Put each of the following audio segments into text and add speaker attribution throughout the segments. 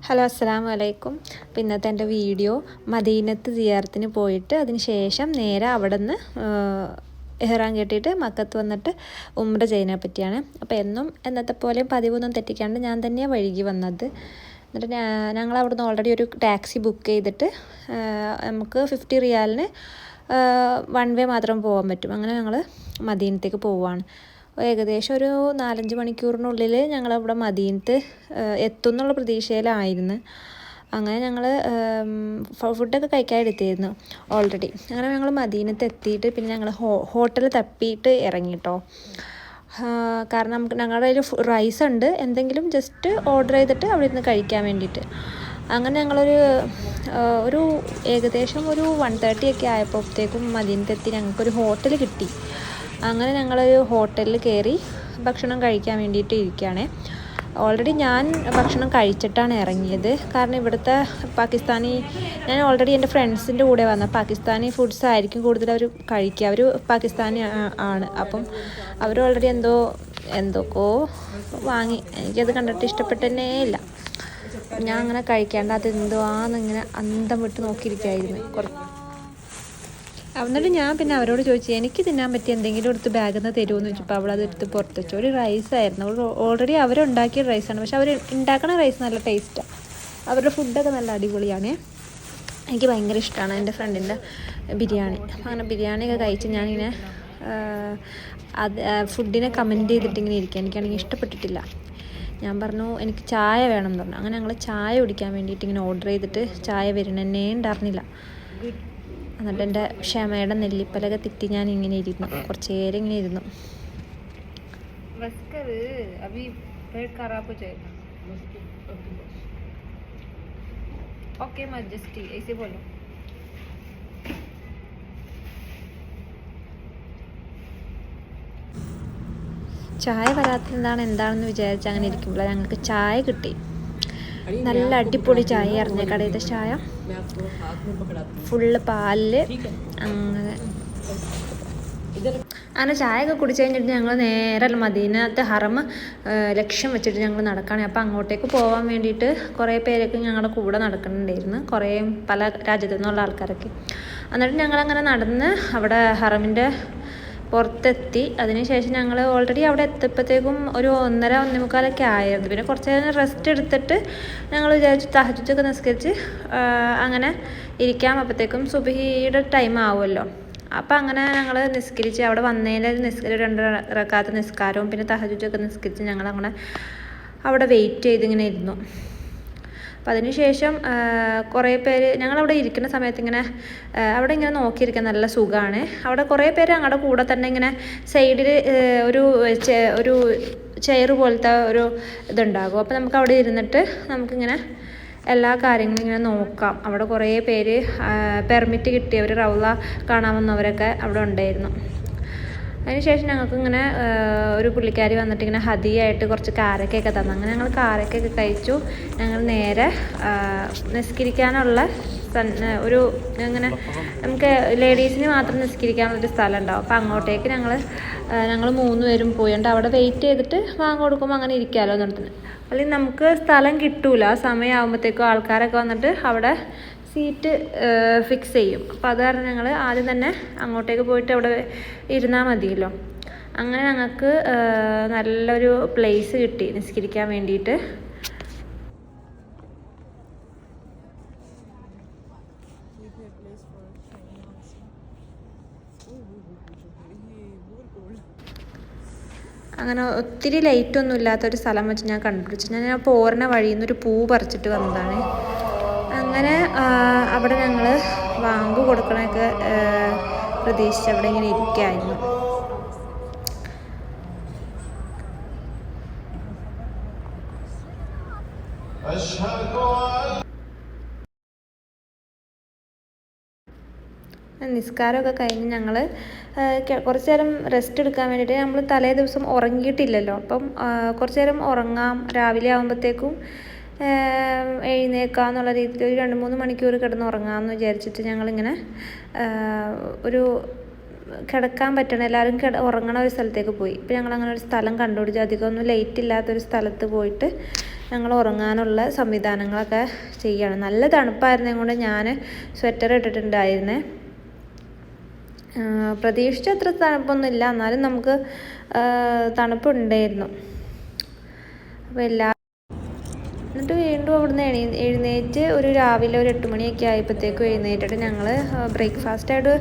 Speaker 1: Hello അസ്സലാമു അലൈക്കും. അപ്പോൾ ഇന്നത്തെ എൻ്റെ വീഡിയോ മദീനത്ത് സിയാറത്തിന് പോയിട്ട് അതിന് ശേഷം നേരെ അവിടെ നിന്ന് ഇഹ്റാം കെട്ടിയിട്ട് മക്കത്ത് വന്നിട്ട് ഉംറ ചെയ്യുന്നതിനെ പറ്റിയാണ്. അപ്പോൾ എന്നും എന്നത്തെ പോലെയും പതിവൊന്നും തെറ്റിക്കാണ്ട് ഞാൻ തന്നെയാണ് വൈകി വന്നത്. എന്നിട്ട് ഞങ്ങൾ അവിടെ നിന്ന് ഓൾറെഡി ഒരു ടാക്സി ബുക്ക് ചെയ്തിട്ട് നമുക്ക് 50 റിയാലിന് വൺ വേ മാത്രം പോകാൻ പറ്റും. അങ്ങനെ ഞങ്ങൾ മദീനത്തേക്ക് പോവുകയാണ്. ഏകദേശം ഒരു 4-5 മണിക്കൂറിനുള്ളിൽ ഞങ്ങളവിടെ മദീനത്ത് എത്തും എന്നുള്ള പ്രതീക്ഷയിലായിരുന്നു. അങ്ങനെ ഞങ്ങൾ ഫുഡൊക്കെ കഴിക്കാൻ എടുത്തിരുന്നു ഓൾറെഡി. അങ്ങനെ ഞങ്ങൾ മദീനത്ത് എത്തിയിട്ട് പിന്നെ ഞങ്ങൾ ഹോട്ടൽ തപ്പിയിട്ട് ഇറങ്ങി കേട്ടോ. കാരണം ഞങ്ങളുടെ കയ്യിൽ റൈസ് ഉണ്ട്, എന്തെങ്കിലും ജസ്റ്റ് ഓർഡർ ചെയ്തിട്ട് അവിടെ ഇരുന്ന് കഴിക്കാൻ വേണ്ടിയിട്ട്. അങ്ങനെ ഞങ്ങളൊരു ഏകദേശം ഒരു 1:30 ഒക്കെ ആയപ്പോഴത്തേക്കും മദീനത്തെത്തി ഞങ്ങൾക്കൊരു ഹോട്ടൽ കിട്ടി. അങ്ങനെ ഞങ്ങളൊരു ഹോട്ടലിൽ കയറി ഭക്ഷണം കഴിക്കാൻ വേണ്ടിയിട്ട് ഇരിക്കുകയാണ്. ഓൾറെഡി ഞാൻ ഭക്ഷണം കഴിച്ചിട്ടാണ് ഇറങ്ങിയത്. കാരണം ഇവിടുത്തെ ഞാൻ ഓൾറെഡി എൻ്റെ ഫ്രണ്ട്സിൻ്റെ കൂടെ വന്ന പാകിസ്ഥാനി ഫുഡ്സ് ആയിരിക്കും കൂടുതൽ അവർ കഴിക്കുക. അവർ പാകിസ്ഥാനി ആണ്. അപ്പം അവർ ഓൾറെഡി എന്തൊക്കെയോ വാങ്ങി. എനിക്കത് കണ്ടിട്ട് ഇഷ്ടപ്പെട്ടതന്നെ ഇല്ല. ഞാൻ അങ്ങനെ കഴിക്കാണ്ട് അത് എന്തുവാന്നിങ്ങനെ അന്തം വിട്ട് നോക്കിയിരിക്കുകയായിരുന്നു. എന്നിട്ട് ഞാൻ പിന്നെ അവരോട് ചോദിച്ചു എനിക്ക് തിന്നാൻ പറ്റിയ എന്തെങ്കിലും എടുത്ത് ബാഗിൽ നിന്ന് തരുമെന്ന് ചോദിച്ചപ്പോൾ അവളത് എടുത്ത് പുറത്ത് വെച്ചു. ഒരു റൈസായിരുന്നു. ഓൾറെഡി അവരുണ്ടാക്കിയ റൈസാണ്, പക്ഷെ അവർ ഉണ്ടാക്കുന്ന റൈസ് നല്ല ടേസ്റ്റാണ്. അവരുടെ ഫുഡൊക്കെ നല്ല അടിപൊളിയാണ്. എനിക്ക് ഭയങ്കര ഇഷ്ടമാണ് എൻ്റെ ഫ്രണ്ടിൻ്റെ ബിരിയാണി. അങ്ങനെ ബിരിയാണിയൊക്കെ കഴിച്ച് ഞാനിങ്ങനെ ഫുഡിനെ കമൻറ്റ് ചെയ്തിട്ട് ഇങ്ങനെ ഇരിക്കുക. എനിക്കാണെങ്കിൽ ഇഷ്ടപ്പെട്ടിട്ടില്ല. ഞാൻ പറഞ്ഞു എനിക്ക് ചായ വേണം എന്ന് പറഞ്ഞു. അങ്ങനെ ഞങ്ങൾ ചായ കുടിക്കാൻ വേണ്ടിയിട്ട് ഇങ്ങനെ ഓർഡർ ചെയ്തിട്ട് ചായ വരണന്നേ ഉണ്ടായിരുന്നില്ല. എന്നിട്ട് എൻ്റെ ക്ഷമയുടെ നെല്ലിപ്പലക തിറ്റി ഞാൻ ഇങ്ങനെ ഇരുന്നു, കുറച്ച് നേരം ഇങ്ങനെ ഇരുന്നു. ചായ വരാത്തത് എന്താണെന്ന് വിചാരിച്ച് അങ്ങനെ ഇരിക്കുമ്പോൾ ഞങ്ങൾക്ക് ചായ കിട്ടി. നല്ല അടിപൊളി ചായ അറിഞ്ഞ കടയിലത്തെ ചായ, ഫുള്ള് പാലിൽ. അങ്ങനെ ചായയൊക്കെ കുടിച്ച് കഴിഞ്ഞിട്ട് ഞങ്ങൾ നേരെ മദീനത്തെ ഹറം ലക്ഷ്യം വെച്ചിട്ട് ഞങ്ങൾ നടക്കുകയാണ്. അപ്പോൾ അങ്ങോട്ടേക്ക് പോകാൻ വേണ്ടിയിട്ട് കുറേ പേരൊക്കെ ഞങ്ങളുടെ കൂടെ നടക്കുന്നുണ്ടായിരുന്നു, കുറേ പല രാജ്യത്തു നിന്നുള്ള ആൾക്കാരൊക്കെ. എന്നിട്ട് ഞങ്ങളങ്ങനെ നടന്ന് അവിടെ ഹറമിൻ്റെ പുറത്തെത്തി. അതിനുശേഷം ഞങ്ങൾ ഓൾറെഡി അവിടെ എത്തിയപ്പോഴത്തേക്കും ഒരു 1:30-1:45 ആയിരുന്നു. പിന്നെ കുറച്ച് നേരം റെസ്റ്റ് എടുത്തിട്ട് ഞങ്ങൾ വിചാരിച്ചു തഹജ്ജുദൊക്കെ നിസ്കരിച്ച് അങ്ങനെ ഇരിക്കാം. അപ്പോഴത്തേക്കും സുബ്ഹിയുടെ ടൈം ആവുമല്ലോ. അപ്പം അങ്ങനെ ഞങ്ങൾ നിസ്കരിച്ച് അവിടെ വന്നതിൻ്റെ 2 റക്അത്ത് നിസ്കാരവും പിന്നെ തഹജ്ജുദൊക്കെ നിസ്കരിച്ച് ഞങ്ങളങ്ങനെ അവിടെ വെയിറ്റ് ചെയ്തിങ്ങനെ ഇരുന്നു. അപ്പം അതിനുശേഷം കുറേ പേര് ഞങ്ങളവിടെ ഇരിക്കുന്ന സമയത്ത് ഇങ്ങനെ അവിടെ ഇങ്ങനെ നോക്കിയിരിക്കാൻ നല്ല സുഖമാണ്. അവിടെ കുറേ പേര് ഞങ്ങളുടെ കൂടെ തന്നെ ഇങ്ങനെ സൈഡിൽ ഒരു ചെയർ പോലത്തെ ഒരു ഇതുണ്ടാകും. അപ്പോൾ നമുക്ക് അവിടെ ഇരുന്നിട്ട് നമുക്കിങ്ങനെ എല്ലാ കാര്യങ്ങളും ഇങ്ങനെ നോക്കാം. അവിടെ കുറേ പേര് പെർമിറ്റ് കിട്ടിയവർ റൗള കാണാൻ വന്നവരൊക്കെ അവിടെ ഉണ്ടായിരുന്നു. അതിനുശേഷം ഞങ്ങൾക്ക് ഇങ്ങനെ ഒരു പുള്ളിക്കാരി വന്നിട്ട് ഇങ്ങനെ ഹദിയായിട്ട് കുറച്ച് കാരക്കയൊക്കെ തന്നു. അങ്ങനെ ഞങ്ങൾ കാരക്കയൊക്കെ കഴിച്ചു. ഞങ്ങൾ നേരെ നിസ്കരിക്കാനുള്ള അങ്ങനെ നമുക്ക് ലേഡീസിന് മാത്രം നിസ്കരിക്കാനുള്ളൊരു സ്ഥലം ഉണ്ടാവും. അപ്പോൾ അങ്ങോട്ടേക്ക് ഞങ്ങൾ 3 പേരും പോയിട്ട് അവിടെ വെയിറ്റ് ചെയ്തിട്ട് വാങ്ങി കൊടുക്കുമ്പോൾ അങ്ങനെ ഇരിക്കാമല്ലോ എന്നിട്ട്. അല്ലെങ്കിൽ നമുക്ക് സ്ഥലം കിട്ടൂല. ആ സമയമാകുമ്പോഴത്തേക്കും ആൾക്കാരൊക്കെ വന്നിട്ട് അവിടെ സീറ്റ് ഫിക്സ് ചെയ്യും. അപ്പോൾ അത് കാരണം ഞങ്ങൾ ആദ്യം തന്നെ അങ്ങോട്ടേക്ക് പോയിട്ട് അവിടെ ഇരുന്നാൽ മതിയല്ലോ. അങ്ങനെ ഞങ്ങൾക്ക് നല്ലൊരു പ്ലേസ് കിട്ടി നിസ്കരിക്കാൻ വേണ്ടിയിട്ട്. അങ്ങനെ ഒത്തിരി ലൈറ്റൊന്നും ഇല്ലാത്തൊരു സ്ഥലം വെച്ച് ഞാൻ കണ്ടുപിടിച്ചു. ഞാൻ പോരുന്ന വഴിയിൽ നിന്നൊരു പൂ പറിച്ചിട്ട് വന്നതാണ്. അങ്ങനെ അവിടെ ഞങ്ങൾ വാങ്ക് കൊടുക്കണമൊക്കെ പ്രതീക്ഷിച്ച് അവിടെ ഇങ്ങനെ ഇരിക്കുകയായിരുന്നു. നിസ്കാരമൊക്കെ കഴിഞ്ഞ് ഞങ്ങൾ കുറച്ച് നേരം റെസ്റ്റ് എടുക്കാൻ വേണ്ടിയിട്ട് നമ്മൾ തലേ ദിവസം ഉറങ്ങിയിട്ടില്ലല്ലോ. അപ്പം കുറച്ച് നേരം ഉറങ്ങാം, രാവിലെ ആകുമ്പോഴത്തേക്കും എഴുന്നേൽക്കാമെന്നുള്ള രീതിയിൽ ഒരു 2-3 മണിക്കൂർ കിടന്ന് ഉറങ്ങാമെന്ന് വിചാരിച്ചിട്ട് ഞങ്ങളിങ്ങനെ ഒരു കിടക്കാൻ പറ്റണം എല്ലാവരും ഉറങ്ങണ ഒരു സ്ഥലത്തേക്ക് പോയി. ഇപ്പം ഞങ്ങളങ്ങനെ ഒരു സ്ഥലം കണ്ടുപിടിച്ച് അധികമൊന്നും ലൈറ്റ് ഇല്ലാത്തൊരു സ്ഥലത്ത് പോയിട്ട് ഞങ്ങൾ ഉറങ്ങാനുള്ള സംവിധാനങ്ങളൊക്കെ ചെയ്യണം. നല്ല തണുപ്പായിരുന്നേ കൊണ്ട് ഞാൻ സ്വെറ്റർ ഇട്ടിട്ടുണ്ടായിരുന്നേ. പ്രതീക്ഷിച്ച അത്ര തണുപ്പൊന്നുമില്ല, എന്നാലും നമുക്ക് തണുപ്പുണ്ടായിരുന്നു. അപ്പോൾ എന്നിട്ട് വീണ്ടും അവിടുന്ന് എഴുന്നേറ്റ് രാവിലെ 8 മണിയൊക്കെ ആയപ്പോഴത്തേക്കും എഴുന്നേറ്റിട്ട് ഞങ്ങൾ ബ്രേക്ക്ഫാസ്റ്റായിട്ട്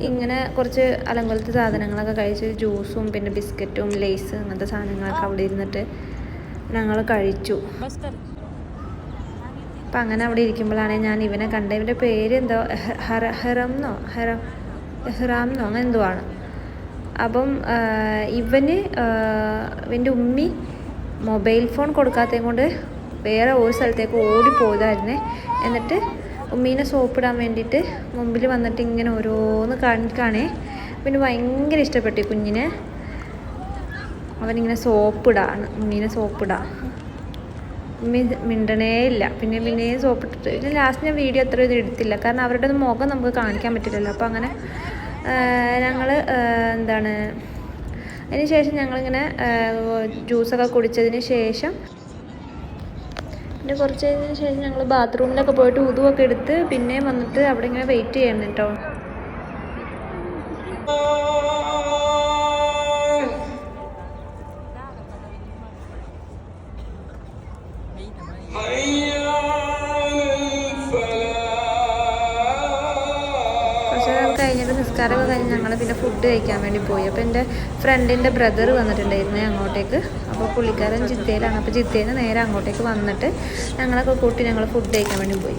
Speaker 1: ഇങ്ങനെ കുറച്ച് അലങ്കോലത്തെ സാധനങ്ങളൊക്കെ കഴിച്ച് ജ്യൂസും പിന്നെ ബിസ്ക്കറ്റും ലേസ് അങ്ങനത്തെ സാധനങ്ങളൊക്കെ അവിടെ ഇരുന്നിട്ട് ഞങ്ങൾ കഴിച്ചു. അപ്പം അങ്ങനെ അവിടെ ഇരിക്കുമ്പോഴാണ് ഞാൻ ഇവനെ കണ്ടത്. ഇവൻ്റെ പേര് എന്തോ ഹെറാംന്നോ അങ്ങനെ എന്തോ ആണ്. അപ്പം ഇവൻ്റെ ഉമ്മി മൊബൈൽ ഫോൺ കൊടുക്കാത്തത് കൊണ്ട് വേറെ ഒരു സ്ഥലത്തേക്ക് ഓടിപ്പോയതായിരുന്നേ. എന്നിട്ട് ഉമ്മീനെ സോപ്പിടാൻ വേണ്ടിയിട്ട് മുമ്പിൽ വന്നിട്ട് ഇങ്ങനെ ഓരോന്ന് കാണിക്കാണേ. പിന്നെ ഭയങ്കര ഇഷ്ടപ്പെട്ടു കുഞ്ഞിനെ. അവനിങ്ങനെ സോപ്പിടാണ്, ഉമ്മീനെ സോപ്പിടാം. ഉമ്മി മിണ്ടണേ ഇല്ല. പിന്നെയും സോപ്പിട്ടിട്ട് പിന്നെ ലാസ്റ്റ് ഞാൻ വീഡിയോ അത്ര ഇത് എടുത്തില്ല, കാരണം അവരുടെ മുഖം നമുക്ക് കാണിക്കാൻ പറ്റില്ലല്ലോ. അപ്പോൾ അങ്ങനെ ഞങ്ങൾ അതിന് ശേഷം ഞങ്ങളിങ്ങനെ ജ്യൂസൊക്കെ കുടിച്ചതിന് ശേഷം പിന്നെ കുറച്ച് കഴിഞ്ഞതിന് ശേഷം ഞങ്ങൾ ബാത്റൂമിലൊക്കെ പോയിട്ട് ഉതുവൊക്കെ എടുത്ത് പിന്നെയും വന്നിട്ട് അവിടെ ഇങ്ങനെ വെയിറ്റ് ചെയ്യണം കേട്ടോ. കഴിഞ്ഞിട്ട് നിസ്കാരമൊക്കെ കഴിഞ്ഞ് ഞങ്ങൾ പിന്നെ ഫുഡ് കഴിക്കാൻ വേണ്ടി പോയി. അപ്പോൾ എൻ്റെ ഫ്രണ്ടിൻ്റെ ബ്രദർ വന്നിട്ടുണ്ടായിരുന്നേ അങ്ങോട്ടേക്ക്. അപ്പോൾ പുള്ളിക്കാരൻ ജിദ്ദയിലാണ്. അപ്പോൾ ജിദ്ദയിൽ നിന്ന് നേരെ അങ്ങോട്ടേക്ക് വന്നിട്ട് ഞങ്ങളൊക്കെ കൂട്ടി ഞങ്ങൾ ഫുഡ് കഴിക്കാൻ വേണ്ടി പോയി.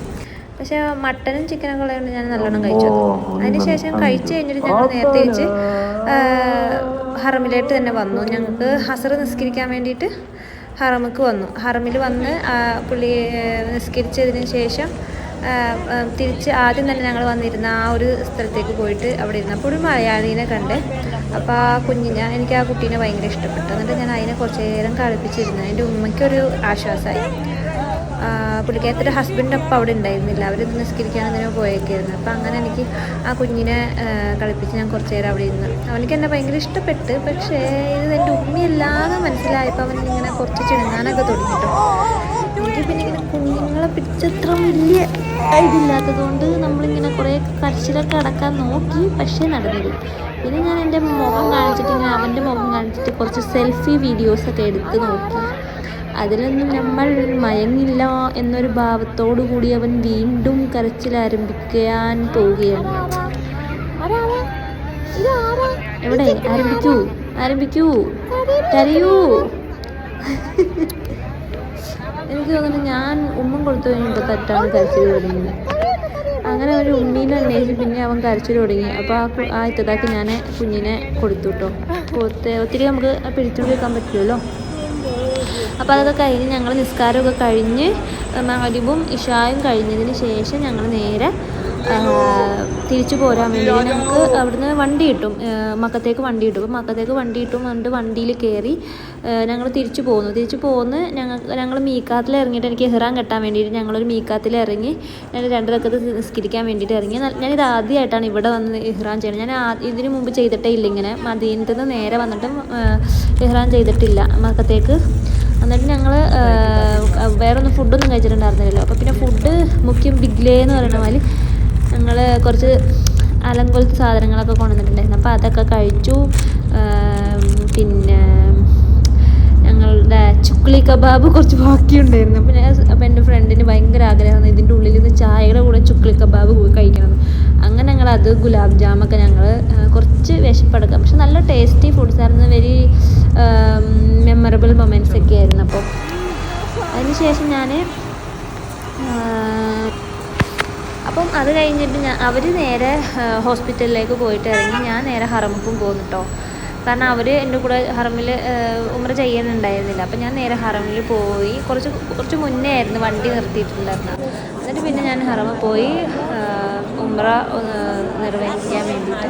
Speaker 1: പക്ഷേ മട്ടനും ചിക്കനൊക്കെ ഉള്ളതുകൊണ്ട് ഞാൻ നല്ലോണം കഴിച്ചത്. അതിന് ശേഷം കഴിച്ച് കഴിഞ്ഞിട്ട് ഞങ്ങൾ നേരത്തെ വെച്ച് ഹറമിലേക്ക് തന്നെ വന്നു. ഞങ്ങൾക്ക് ഹസർ നിസ്കരിക്കാൻ വേണ്ടിയിട്ട് ഹറമിക്ക് വന്നു. ഹറമിൽ വന്ന് പുള്ളി നിസ്കരിച്ചതിന് ശേഷം തിരിച്ച് ആദ്യം തന്നെ ഞങ്ങൾ വന്നിരുന്ന ആ ഒരു സ്ഥലത്തേക്ക് പോയിട്ട് അവിടെ ഇരുന്നപ്പോൾ ഒരു മലയാളീനെ കണ്ട്. അപ്പോൾ എനിക്ക് ആ കുട്ടീനെ ഭയങ്കര ഇഷ്ടപ്പെട്ടു. എന്നിട്ട് ഞാൻ അതിനെ കുറച്ച് നേരം കളിപ്പിച്ചിരുന്നു. എൻ്റെ ഉമ്മയ്ക്കൊരു ആശ്വാസമായി. പുള്ളിക്കാരത്തിൻ്റെ ഹസ്ബൻഡ് അപ്പം അവിടെ ഉണ്ടായിരുന്നില്ല, അവർ നിസ്കരിക്കാൻ എന്തിനോ പോയേക്കായിരുന്നു. അപ്പോൾ അങ്ങനെ എനിക്ക് ആ കുഞ്ഞിനെ കളിപ്പിച്ച് ഞാൻ കുറച്ച് നേരം അവിടെ ഇരുന്നു. അവനിക്ക് എന്നെ ഭയങ്കര ഇഷ്ടപ്പെട്ട്. പക്ഷേ ഇത് എൻ്റെ ഉമ്മയല്ലാതെ മനസ്സിലായപ്പോൾ അവൻ ഇങ്ങനെ കുറച്ച് ചിണങ്ങാനൊക്കെ തുടങ്ങിട്ടോ. എനിക്ക് പിന്നെ ഇങ്ങനെ കുഞ്ഞുങ്ങളെ പിടിച്ചത്ര വലിയ ഇതില്ലാത്തതുകൊണ്ട് നമ്മളിങ്ങനെ കുറേ കരച്ചിലൊക്കെ അടക്കാൻ നോക്കി, പക്ഷേ നടന്നില്ല. പിന്നെ ഞാൻ എൻ്റെ മുഖം കാണിച്ചിട്ട് ഇങ്ങനെ അവൻ്റെ മുഖം കാണിച്ചിട്ട് കുറച്ച് സെൽഫി വീഡിയോസൊക്കെ എടുത്ത് നോക്കി. അതിലൊന്നും നമ്മൾ മയങ്ങില്ല എന്നൊരു ഭാവത്തോടു കൂടി അവൻ വീണ്ടും കരച്ചിലാരംഭിക്കാൻ പോവുകയാണ്. എവിടെ ആരംഭിക്കൂ കരയൂ. എനിക്ക് തോന്നുന്നു ഞാൻ ഉമ്മൻ കൊടുത്തു കഴിഞ്ഞപ്പോൾ തെറ്റാണ് കരച്ചിൽ തുടങ്ങിയത്. അങ്ങനെ ഒരു ഉമ്മീനെ അന്വേഷിച്ച് പിന്നെ അവൻ കരച്ചിൽ തുടങ്ങി. അപ്പോൾ ആ ഇത്തതാക്കി ഞാൻ കുഞ്ഞിനെ കൊടുത്തു കേട്ടോ. ഒത്തിരി നമുക്ക് പിടിച്ചു വെക്കാൻ പറ്റുമല്ലോ. അപ്പോൾ അതൊക്കെ കഴിഞ്ഞ് ഞങ്ങൾ നിസ്കാരമൊക്കെ കഴിഞ്ഞ് മഗ്‌രിബും ഇശായും കഴിഞ്ഞതിന് ശേഷം ഞങ്ങൾ നേരെ തിരിച്ചു പോരാൻ വേണ്ടി ഞങ്ങൾക്ക് അവിടുന്ന് വണ്ടി കിട്ടും, മക്കത്തേക്ക് വണ്ടി കിട്ടും. അപ്പോൾ മക്കത്തേക്ക് വണ്ടി കിട്ടും. എന്നിട്ട് വണ്ടിയിൽ കയറി ഞങ്ങൾ തിരിച്ചു പോന്ന് ഞങ്ങൾ മീക്കാത്തിൽ ഇറങ്ങിയിട്ട് എനിക്ക് ഇഹ്റാം കെട്ടാൻ വേണ്ടിയിട്ട് ഞങ്ങളൊരു മീക്കാത്തിൽ ഇറങ്ങി. ഞാൻ 2 റക്അത്ത് നിസ്കരിക്കാൻ വേണ്ടിയിട്ട് ഇറങ്ങി. ഞാനിത് ആദ്യമായിട്ടാണ് ഇവിടെ വന്ന് ഇഹ്റാം ചെയ്യുന്നത്. ഞാൻ ഇതിന് മുമ്പ് ചെയ്തിട്ടേ ഇല്ല. ഇങ്ങനെ മദീനത്ത് നിന്ന് നേരെ വന്നിട്ട് ഇഹ്റാം ചെയ്തിട്ടില്ല മക്കത്തേക്ക്. എന്നിട്ട് ഞങ്ങൾ വേറൊന്നും ഫുഡൊന്നും കഴിച്ചിട്ടുണ്ടായിരുന്നില്ലല്ലോ. അപ്പോൾ പിന്നെ ഫുഡ് മുഖ്യം ബിഗ്ലേ എന്ന് പറയുന്ന മാതിരി ഞങ്ങൾ കുറച്ച് അലങ്കോലത്തെ സാധനങ്ങളൊക്കെ കൊണ്ടുവന്നിട്ടുണ്ടായിരുന്നു. അപ്പോൾ അതൊക്കെ കഴിച്ചു. പിന്നെ ഞങ്ങളുടെ ചുക്ലി കബാബ് കുറച്ച് ബാക്കിയുണ്ടായിരുന്നു. അപ്പോൾ എൻ്റെ ഫ്രണ്ടിന് ഭയങ്കര ആഗ്രഹമാണ് ഇതിൻ്റെ ഉള്ളിൽ നിന്ന് ചായയുടെ കൂടെ ചുക്ലി കബാബ് കഴിക്കണം. അങ്ങനെ ഞങ്ങളത് ഗുലാബ് ജാമൊക്കെ ഞങ്ങൾ കുറച്ച് വിശപ്പെടുക്കാം. പക്ഷെ നല്ല ടേസ്റ്റി ഫുഡ്സ് ആയിരുന്നു. വെരി മെമ്മറബിൾ മൊമെൻറ്റ്സ് ഒക്കെ ആയിരുന്നു. അപ്പോൾ അതിന് ശേഷം അപ്പം അത് കഴിഞ്ഞിട്ട് അവർ നേരെ ഹോസ്പിറ്റലിലേക്ക് പോയിട്ട് ഇറങ്ങി. ഞാൻ നേരെ ഹറമിക്കും പോകുന്നു കേട്ടോ. കാരണം അവർ എൻ്റെ കൂടെ ഹറമിൽ ഉംറ ചെയ്യാനുണ്ടായിരുന്നില്ല. അപ്പം ഞാൻ നേരെ ഹറമിൽ പോയി. കുറച്ച് മുന്നേ ആയിരുന്നു വണ്ടി നിർത്തിയിട്ടുണ്ടായിരുന്നത്. എന്നിട്ട് പിന്നെ ഞാൻ ഹറമിൽ പോയി ഉംറ നിർവഹിക്കാൻ വേണ്ടിയിട്ട്.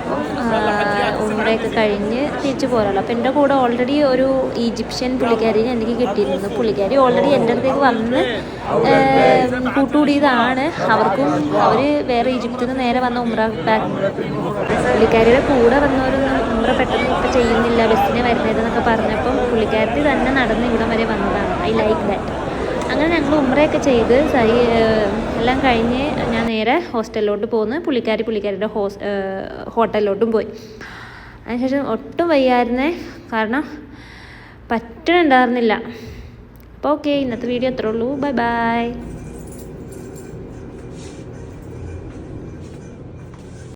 Speaker 1: അപ്പം ഉംറയൊക്കെ കഴിഞ്ഞ് തിരിച്ചു പോരാമല്ലോ. അപ്പോൾ എൻ്റെ കൂടെ ഓൾറെഡി ഒരു ഈജിപ്ഷ്യൻ പുള്ളിക്കാരിനെ എനിക്ക് കിട്ടിയിരുന്നു. പുള്ളിക്കാരി ഓൾറെഡി എൻ്റെ അടുത്തേക്ക് വന്ന് കൂട്ടുകൂടിയതാണ്. അവർ വേറെ ഈജിപ്തിൽ നിന്ന് നേരെ വന്ന ഉംറ പുള്ളിക്കാരിയുടെ കൂടെ വന്നവരൊന്നും ഉംറ പെട്ടെന്ന് ഇപ്പോൾ ചെയ്യുന്നില്ല, ബസ്സിനെ വരുന്നതെന്നൊക്കെ പറഞ്ഞപ്പം പുള്ളിക്കാരി തന്നെ നടന്ന് ഇവിടം വരെ വന്നതാണ്. I like that. അങ്ങനെ ഞങ്ങൾ ഉംറയൊക്കെ ചെയ്ത് എല്ലാം കഴിഞ്ഞ് ഞാൻ നേരെ ഹോസ്റ്റലിലോട്ട് പോന്ന്. പുള്ളിക്കാരിയുടെ ഹോട്ടലിലോട്ടും പോയി. അതിനുശേഷം ഒട്ടും വയ്യായിരുന്നേ, കാരണം പറ്റുന്നുണ്ടായിരുന്നില്ല. അപ്പോൾ ഓക്കെ, ഇന്നത്തെ വീഡിയോ അത്രേ ഉള്ളൂ. Bye bye.